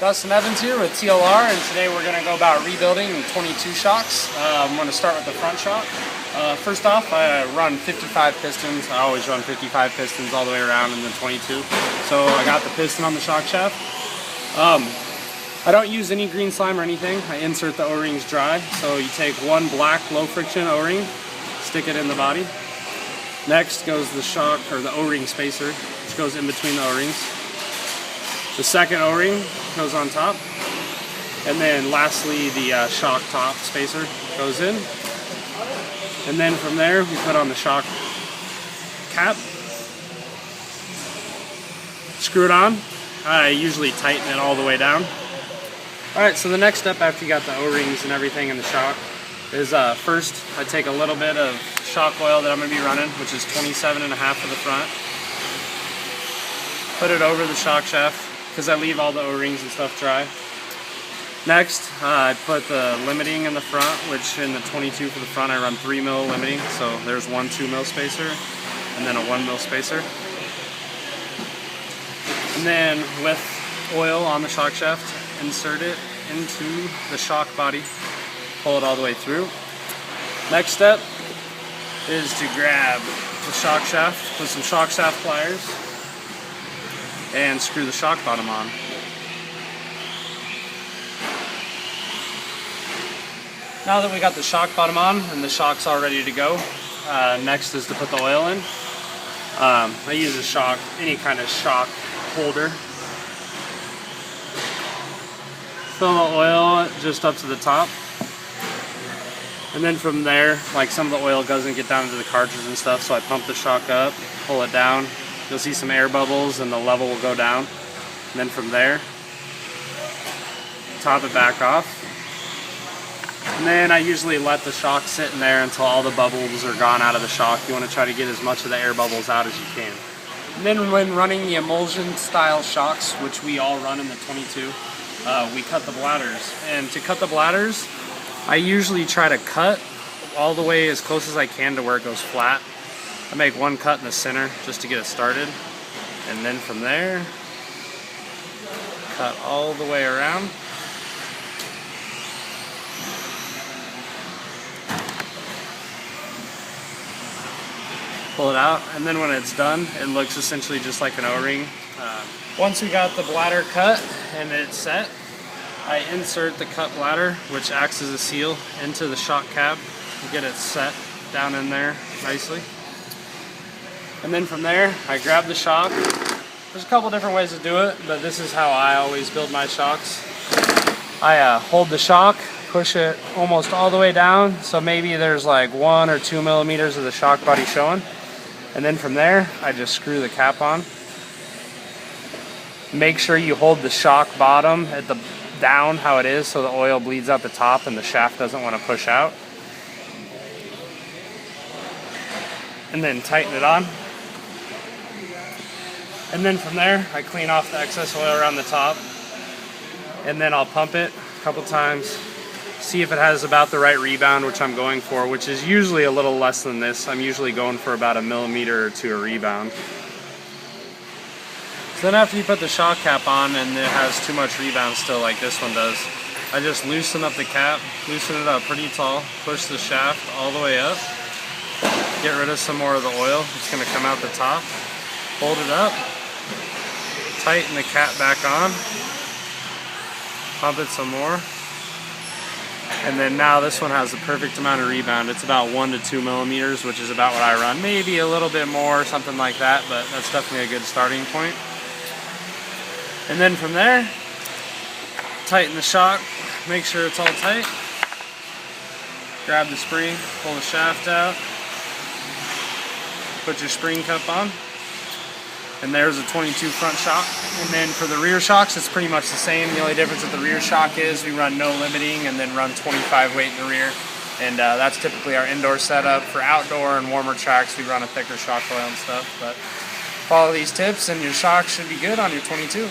Dustin Evans here with TLR, and today we're going to go about rebuilding 22 shocks. I'm going to start with the front shock. First off, I run 55 pistons. I always run 55 pistons all the way around in the 22. So I got the piston on the shock shaft. I don't use any green slime or anything. I insert the O-rings dry. So you take one black low friction O-ring, stick it in the body. Next goes the shock, or the O-ring spacer, which goes in between the O-rings. The second O-ring goes on top, and then lastly the shock top spacer goes in, and then from there we put on the shock cap, screw it on. I usually tighten it all the way down. Alright, so the next step after you got the O-rings and everything in the shock is first I take a little bit of shock oil that I'm going to be running, which is 27.5 for the front. Put it over the shock shaft, because I leave all the O-rings and stuff dry. Next, I put the limiting in the front, which in the 22 for the front I run 3mm limiting, so there's one 2mm spacer and then a 1mm spacer. And then with oil on the shock shaft, insert it into the shock body, pull it all the way through. Next step is to grab the shock shaft with some shock shaft pliers and screw the shock bottom on. Now that we got the shock bottom on and the shock's all ready to go, next is to put the oil in. I use any kind of shock holder. Fill the oil just up to the top. And then from there, like some of the oil doesn't get down into the cartridge and stuff, so I pump the shock up, pull it down. You'll see some air bubbles and the level will go down. And then from there, top it back off. And then I usually let the shock sit in there until all the bubbles are gone out of the shock. You want to try to get as much of the air bubbles out as you can. And then when running the emulsion style shocks, which we all run in the 22, we cut the bladders. And to cut the bladders, I usually try to cut all the way as close as I can to where it goes flat. I make one cut in the center just to get it started, and then from there, cut all the way around. Pull it out, and then when it's done, it looks essentially just like an O-ring. Once we got the bladder cut and it's set, I insert the cut bladder, which acts as a seal, into the shock cab to get it set down in there nicely. And then from there, I grab the shock. There's a couple different ways to do it, but this is how I always build my shocks. I hold the shock, push it almost all the way down, so maybe there's like 1 or 2 millimeters of the shock body showing. And then from there, I just screw the cap on. Make sure you hold the shock bottom at the down how it is so the oil bleeds out the top and the shaft doesn't want to push out. And then tighten it on. And then from there, I clean off the excess oil around the top, and then I'll pump it a couple times, see if it has about the right rebound, which I'm going for, which is usually a little less than this. I'm usually going for about 1 millimeter or 2 a rebound. So then after you put the shock cap on and it has too much rebound still like this one does, I just loosen up the cap, loosen it up pretty tall, push the shaft all the way up, get rid of some more of the oil. It's going to come out the top, hold it up, tighten the cap back on, pump it some more, and then now this one has the perfect amount of rebound. It's about 1 to 2 millimeters, which is about what I run. Maybe a little bit more, something like that, but that's definitely a good starting point. And then from there, tighten the shock, make sure it's all tight, grab the spring, pull the shaft out, put your spring cup on, and there's a 22 front shock. And then for the rear shocks, it's pretty much the same. The only difference with the rear shock is we run no limiting and then run 25 weight in the rear. And that's typically our indoor setup. For outdoor and warmer tracks, we run a thicker shock oil and stuff. But follow these tips and your shock should be good on your 22.